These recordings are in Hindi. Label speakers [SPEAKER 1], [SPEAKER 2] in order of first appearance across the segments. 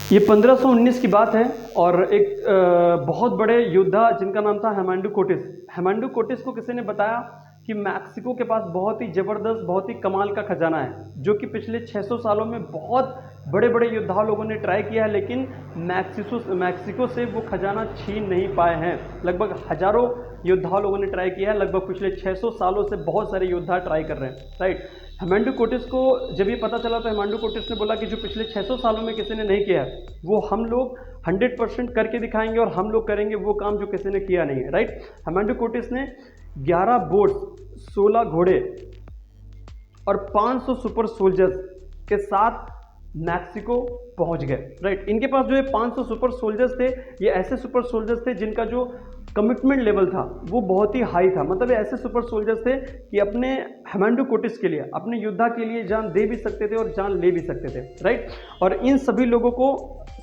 [SPEAKER 1] ये 1519 की बात है और एक बहुत बड़े योद्धा जिनका नाम था हेमांडू कोटिस। हेमांडू कोटिस को किसी ने बताया कि मैक्सिको के पास बहुत ही ज़बरदस्त, बहुत ही कमाल का खजाना है, जो कि पिछले 600 सालों में बहुत बड़े बड़े योद्धाओं लोगों ने ट्राई किया है, लेकिन मैक्सिको से वो खजाना छीन नहीं पाए हैं। लगभग हज़ारों योद्धाओं लोगों ने ट्राई किया है, लगभग पिछले 600 सालों से बहुत सारे योद्धा ट्राई कर रहे हैं, राइट। हेमांडू कोटिस को जब ये पता चला तो हेमांडू कोटिस ने बोला कि जो पिछले 600 सालों में किसी ने नहीं किया है वो हम लोग 100% करके दिखाएंगे और हम लोग करेंगे वो काम जो किसी ने किया नहीं है, राइट। हेमांडू कोटिस ने 11 बोट्स, 16 घोड़े और 500 सुपर सोल्जर्स के साथ मैक्सिको पहुंच गए, राइट। इनके पास जो है 500 सुपर सोल्जर्स थे, ये ऐसे सुपर सोल्जर्स थे जिनका जो कमिटमेंट लेवल था वो बहुत ही हाई था। मतलब ये ऐसे सुपर सोल्जर्स थे कि अपने हेमांडू कोटिस के लिए, अपने योद्धा के लिए जान दे भी सकते थे और जान ले भी सकते थे, राइट। और इन सभी लोगों को,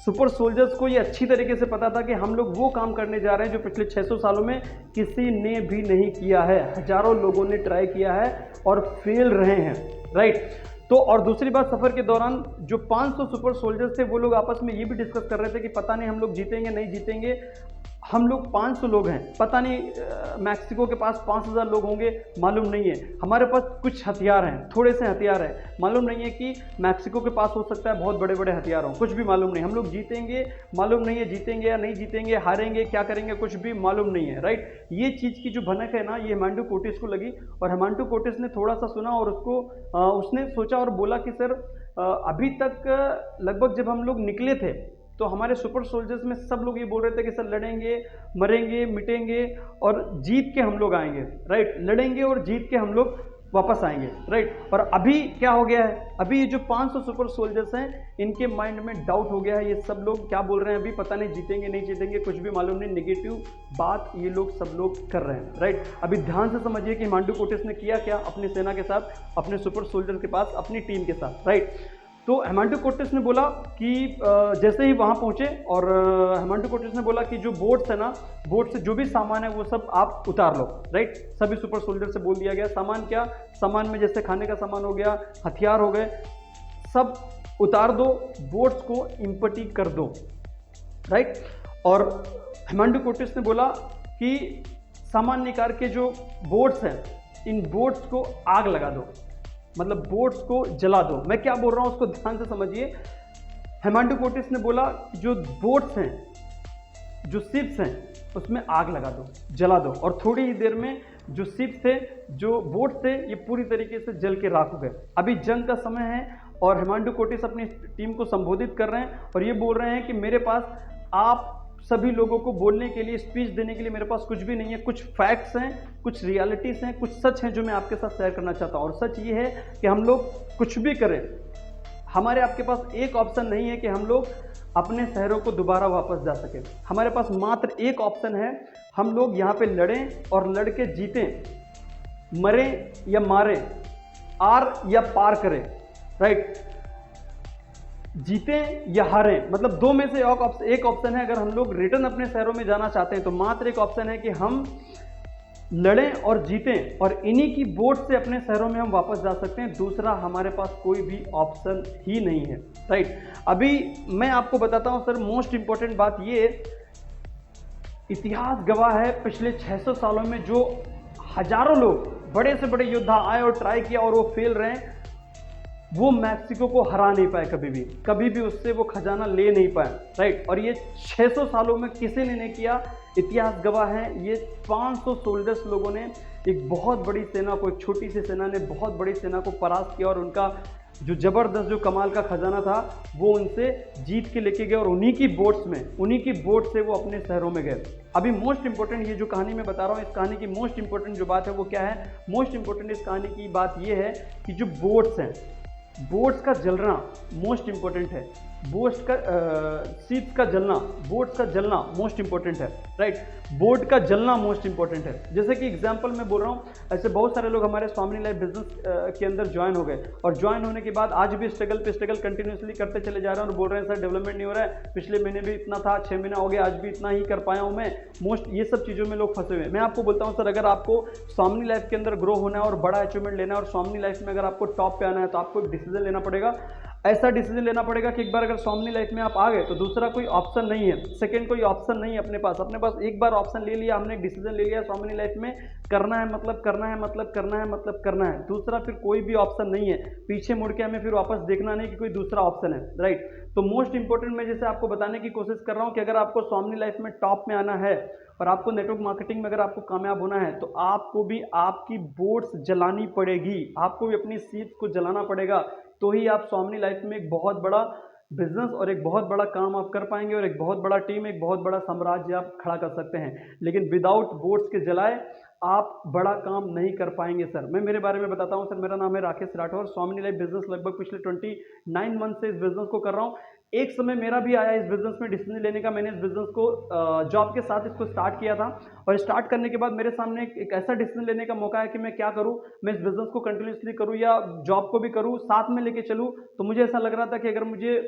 [SPEAKER 1] सुपर सोल्जर्स को, ये अच्छी तरीके से पता था कि हम लोग वो काम करने जा रहे हैं जो पिछले 600 सालों में किसी ने भी नहीं किया है। हजारों लोगों ने ट्राई किया है और फेल रहे हैं, राइट। तो और दूसरी बात, सफ़र के दौरान जो 500 सुपर सोल्जर्स थे वो लोग आपस में ये भी डिस्कस कर रहे थे कि पता नहीं हम लोग जीतेंगे नहीं जीतेंगे, हम लोग 500 लोग हैं, पता नहीं मैक्सिको के पास 5000 लोग होंगे, मालूम नहीं है। हमारे पास कुछ हथियार हैं, थोड़े से हथियार हैं, मालूम नहीं है कि मैक्सिको के पास हो सकता है बहुत बड़े बड़े हथियार हों, कुछ भी मालूम नहीं। हम लोग जीतेंगे, मालूम नहीं है जीतेंगे या नहीं जीतेंगे, हारेंगे, क्या करेंगे, कुछ भी मालूम नहीं है, राइट। ये चीज़ की जो भनक है ना, ये हेमांडू कोटिस को लगी और हेमांडू कोटिस ने थोड़ा सा सुना और उसने सोचा और बोला कि सर अभी तक लगभग जब हम लोग निकले थे तो हमारे सुपर सोल्जर्स में सब लोग ये बोल रहे थे कि सर लड़ेंगे, मरेंगे, मिटेंगे और जीत के हम लोग आएंगे, राइट। लड़ेंगे और जीत के हम लोग वापस आएंगे, राइट। और अभी क्या हो गया है, अभी ये जो 500 सुपर सोल्जर्स हैं इनके माइंड में डाउट हो गया है। ये सब लोग क्या बोल रहे हैं, अभी पता नहीं जीतेंगे नहीं जीतेंगे, कुछ भी मालूम नहीं, नेगेटिव बात ये लोग सब लोग कर रहे हैं, राइट। अभी ध्यान से समझिए कि हेमांडू कोटिस ने किया क्या अपनी सेना के साथ, अपने सुपर सोल्जर के पास, अपनी टीम के साथ, राइट। तो हेमांडू कोटिस ने बोला कि जैसे ही वहाँ पहुँचे और हेमांडू कोटिस ने बोला कि जो बोट्स है ना, बोट से जो भी सामान है वो सब आप उतार लो, राइट। सभी सुपर सोल्जर से बोल दिया गया, सामान क्या, सामान में जैसे खाने का सामान हो गया, हथियार हो गए, सब उतार दो, बोट्स को इम्पटी कर दो, राइट। और हेमांडू कोटिस ने बोला कि सामान निकाल के जो बोट्स हैं इन बोट्स को आग लगा दो, मतलब बोट्स को जला दो। मैं क्या बोल रहा हूं उसको ध्यान से समझिए। हेमांडू कोटिस ने बोला कि जो बोट्स हैं, जो शिप्स हैं, उसमें आग लगा दो, जला दो, और थोड़ी ही देर में जो शिप्स थे, जो बोट थे, ये पूरी तरीके से जल के राख हो गए। अभी जंग का समय है और हेमांडू कोटिस अपनी टीम को संबोधित कर रहे हैं और ये बोल रहे हैं कि मेरे पास आप सभी लोगों को बोलने के लिए, स्पीच देने के लिए मेरे पास कुछ भी नहीं है, कुछ फैक्ट्स हैं, कुछ रियलिटीज़ हैं, कुछ सच हैं जो मैं आपके साथ शेयर करना चाहता हूँ। और सच ये है कि हम लोग कुछ भी करें, हमारे आपके पास एक ऑप्शन नहीं है कि हम लोग अपने शहरों को दोबारा वापस जा सकें। हमारे पास मात्र एक ऑप्शन है, हम लोग यहाँ पे लड़ें और लड़ के जीतें, मरें या मारें, आर या पार करें, राइट। जीतें या हारें, मतलब दो में से एक ऑप्शन है। अगर हम लोग रिटर्न अपने शहरों में जाना चाहते हैं तो मात्र एक ऑप्शन है कि हम लड़ें और जीतें और इन्हीं की बोट से अपने शहरों में हम वापस जा सकते हैं। दूसरा हमारे पास कोई भी ऑप्शन ही नहीं है, राइट। अभी मैं आपको बताता हूं सर, मोस्ट इंपॉर्टेंट बात ये, इतिहास गवाह है पिछले 600 सालों में जो हजारों लोग, बड़े से बड़े योद्धा आए और ट्राई किया और वो फेल रहे हैं, वो मैक्सिको को हरा नहीं पाए, कभी भी उससे वो खजाना ले नहीं पाए, राइट। और ये 600 सालों में किसी ने नहीं किया, इतिहास गवाह है। ये 500 सोल्जर्स लोगों ने एक बहुत बड़ी सेना को, एक छोटी सी सेना ने बहुत बड़ी सेना को परास्त किया और उनका जो ज़बरदस्त, जो कमाल का खजाना था वो उनसे जीत के लेके गए और उन्हीं की बोट्स में, उन्हीं की बोट से वो अपने शहरों में गए। अभी मोस्ट इंपॉर्टेंट, ये जो कहानी मैं बता रहा हूँ, इस कहानी की मोस्ट इंपॉर्टेंट जो बात है वो क्या है, मोस्ट इंपॉर्टेंट इस कहानी की बात ये है कि जो बोट्स हैं, बोट्स का जलना मोस्ट इंपॉर्टेंट है, बोट्स का शिप्स का जलना, बोट्स का जलना मोस्ट इंपॉर्टेंट है, राइट। बोट का जलना मोस्ट इंपॉर्टेंट है। जैसे कि एग्जांपल मैं बोल रहा हूँ, ऐसे बहुत सारे लोग हमारे स्वामी लाइफ बिजनेस के अंदर ज्वाइन हो गए और ज्वाइन होने के बाद आज भी स्ट्रगल पे स्ट्रगल कंटिन्यूसली करते चले जा रहे हैं और बोल रहे हैं सर डेवलपमेंट नहीं हो रहा है, पिछले महीने भी इतना था, 6 महीना हो गया, आज भी इतना ही कर पाया हूँ मैं। मोस्ट ये सब चीज़ों में लोग फंसे हुए हैं। मैं आपको बोलता हूँ सर, अगर आपको स्वामी लाइफ के अंदर ग्रो होना है और बड़ा अचीवमेंट लेना है और स्वामी लाइफ में अगर आपको टॉप पे आना है तो आपको एक डिसीजन लेना पड़ेगा। ऐसा डिसीजन लेना पड़ेगा कि एक बार अगर स्वामिनी लाइफ में आप आ गए तो दूसरा कोई ऑप्शन नहीं है, सेकंड कोई ऑप्शन नहीं है अपने पास एक बार ऑप्शन ले लिया, हमने एक डिसीजन ले लिया स्वामिनी लाइफ में करना है, मतलब करना है, मतलब करना है, मतलब करना है, दूसरा फिर कोई भी ऑप्शन नहीं है, पीछे मुड़ के हमें फिर वापस देखना नहीं कि कोई दूसरा ऑप्शन है, राइट। तो मोस्ट इंपॉर्टेंट मैं जैसे आपको बताने की कोशिश कर रहा हूं कि अगर आपको स्वामिनी लाइफ में टॉप में आना है और आपको नेटवर्क मार्केटिंग में अगर आपको कामयाब होना है तो आपको भी आपकी बोट्स जलानी पड़ेगी, आपको भी अपनी सीट्स को जलाना पड़ेगा, तो ही आप स्वामिनी लाइफ में एक बहुत बड़ा बिजनेस और एक बहुत बड़ा काम आप कर पाएंगे और एक बहुत बड़ा टीम, एक बहुत बड़ा साम्राज्य आप खड़ा कर सकते हैं। लेकिन विदाउट बोट्स के जलाए आप बड़ा काम नहीं कर पाएंगे सर। मैं मेरे बारे में बताता हूं सर, मेरा नाम है राकेश राठौर, स्वामिनी लाइफ बिजनेस लगभग पिछले 29 मंथ से इस बिजनेस को कर रहा हूं। एक समय मेरा भी आया इस बिजनेस में डिसीजन लेने का, मैंने इस बिजनेस को जॉब के साथ इसको स्टार्ट किया था और स्टार्ट करने के बाद मेरे सामने एक ऐसा डिसीजन लेने का मौका है कि मैं क्या करूं, मैं इस बिजनेस को कंटिन्यूसली करूं या जॉब को भी करूं, साथ में लेके चलूं। तो मुझे ऐसा लग रहा था कि अगर मुझे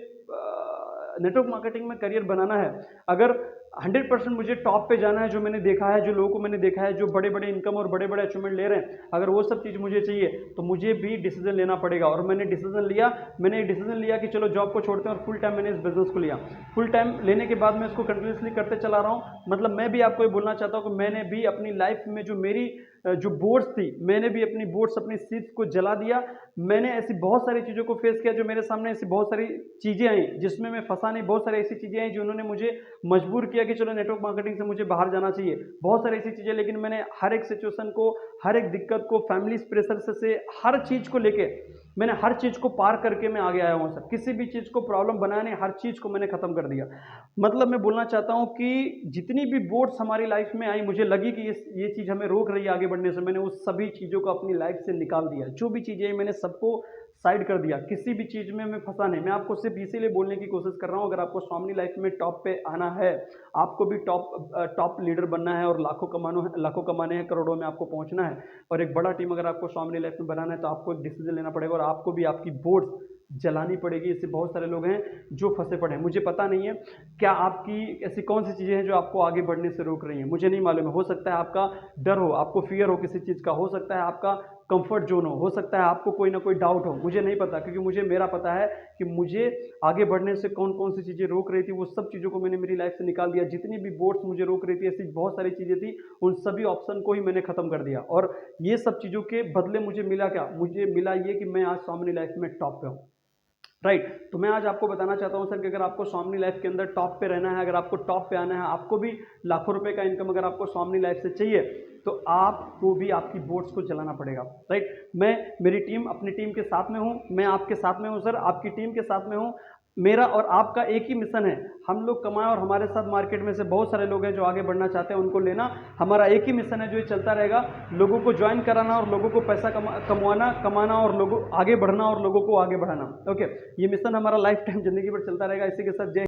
[SPEAKER 1] नेटवर्क मार्केटिंग में करियर बनाना है, अगर 100% मुझे टॉप पे जाना है, जो मैंने देखा है, जो लोगों को मैंने देखा है जो बड़े बड़े इनकम और बड़े बड़े अचीवमेंट ले रहे हैं, अगर वो सब चीज़ मुझे चाहिए तो मुझे भी डिसीजन लेना पड़ेगा। और मैंने डिसीजन लिया कि चलो जॉब को छोड़ते हैं और फुल टाइम मैंने इस बिजनेस को लिया। फुल टाइम लेने के बाद मैं इसको कंटिन्यूसली करते चला रहा हूँ। मतलब मैं भी आपको ये बोलना चाहता हूँ कि मैंने भी अपनी लाइफ में जो मेरी जो बोर्ड्स थी, मैंने भी अपनी बोर्ड्स अपनी सीट्स को जला दिया। मैंने ऐसी बहुत सारी चीज़ों को फेस किया, जो मेरे सामने ऐसी बहुत सारी चीज़ें आई जिसमें मैं फंसा नहीं, बहुत सारी ऐसी चीज़ें आई जो उन्होंने मुझे मजबूर किया कि चलो नेटवर्क मार्केटिंग से मुझे बाहर जाना चाहिए, बहुत सारी ऐसी चीज़ें। लेकिन मैंने हर एक सिचुएशन को, हर एक दिक्कत को, फैमिली प्रेशर से हर चीज़ को लेके मैंने हर चीज़ को पार करके मैं आगे आया हूँ सर। किसी भी चीज़ को प्रॉब्लम बनाया नहीं, हर चीज़ को मैंने खत्म कर दिया। मतलब मैं बोलना चाहता हूँ कि जितनी भी बोर्ड्स हमारी लाइफ में आई, मुझे लगी कि ये चीज़ हमें रोक रही है आगे बढ़ने से, मैंने उस सभी चीज़ों को अपनी लाइफ से निकाल दिया। जो भी चीज़ें मैंने सबको साइड कर दिया, किसी भी चीज़ में मैं फंसा नहीं। मैं आपको सिर्फ इसीलिए बोलने की कोशिश कर रहा हूँ, अगर आपको स्वामिनी लाइफ में टॉप पे आना है, आपको भी टॉप लीडर बनना है और लाखों कमाने हैं, करोड़ों में आपको पहुँचना है और एक बड़ा टीम अगर आपको स्वामिनी लाइफ में बनाना है, तो आपको एक डिसीजन लेना पड़ेगा और आपको भी आपकी बोर्ड्स जलानी पड़ेगी। इससे बहुत सारे लोग हैं जो फंसे पड़े हैं। मुझे पता नहीं है क्या आपकी ऐसी कौन सी चीज़ें हैं जो आपको आगे बढ़ने से रोक रही हैं, मुझे नहीं मालूम है। हो सकता है आपका डर हो, आपको फियर हो किसी चीज़ का, हो सकता है आपका कंफर्ट जोन हो सकता है आपको कोई ना कोई डाउट हो, मुझे नहीं पता, क्योंकि मुझे मेरा पता है कि मुझे आगे बढ़ने से कौन कौन सी चीज़ें रोक रही थी, वो सब चीज़ों को मैंने मेरी लाइफ से निकाल दिया। जितनी भी बोर्ड्स मुझे रोक रही थी, ऐसी बहुत सारी चीज़ें थी, उन सभी ऑप्शन को ही मैंने खत्म कर दिया। और ये सब चीज़ों के बदले मुझे मिला क्या? मुझे मिला ये कि मैं आज स्वामिनी लाइफ में टॉप पे हूँ, राइट। तो मैं आज आपको बताना चाहता हूं सर कि अगर आपको स्वामिनी लाइफ के अंदर टॉप पे रहना है, अगर आपको टॉप पे आना है, आपको भी लाखों रुपए का इनकम अगर आपको स्वामिनी लाइफ से चाहिए, तो आपको भी आपकी बोर्ड्स को चलाना पड़ेगा, राइट। मैं मेरी टीम, अपनी टीम के साथ में हूं, मैं आपके साथ में हूं सर, आपकी टीम के साथ में हूं। मेरा और आपका एक ही मिशन है, हम लोग कमाएं और हमारे साथ मार्केट में से बहुत सारे लोग हैं जो आगे बढ़ना चाहते हैं, उनको लेना। हमारा एक ही मिशन है जो ये चलता रहेगा, लोगों को ज्वाइन कराना और लोगों को पैसा कमाना और लोगों आगे बढ़ना और लोगों को आगे बढ़ाना। ओके, ये मिशन हमारा लाइफ टाइम जिंदगी भर चलता रहेगा। इसी के साथ जय